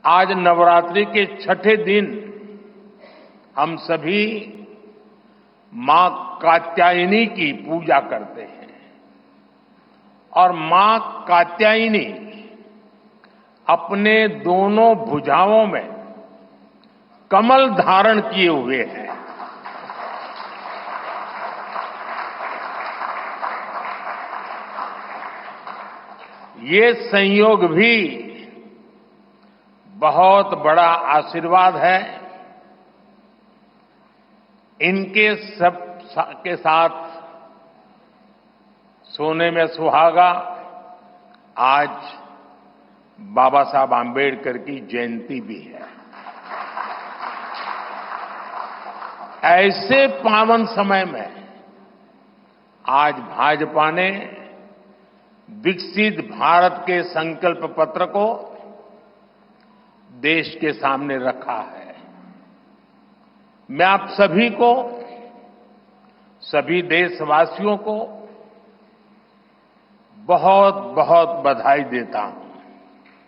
आज नवरात्रि के छठे दिन हम सभी मां कात्यायनी की पूजा करते हैं और मां कात्यायनी अपने दोनों भुजाओं में कमल धारण किए हुए हैं। ये संयोग भी बहुत बड़ा आशीर्वाद है। इनके सब के साथ सोने में सुहागा आज बाबा साहब आंबेडकर की जयंती भी है। ऐसे पावन समय में आज भाजपा ने विकसित भारत के संकल्प पत्र को देश के सामने रखा है। मैं आप सभी को, सभी देशवासियों को बहुत बहुत बधाई देता हूं।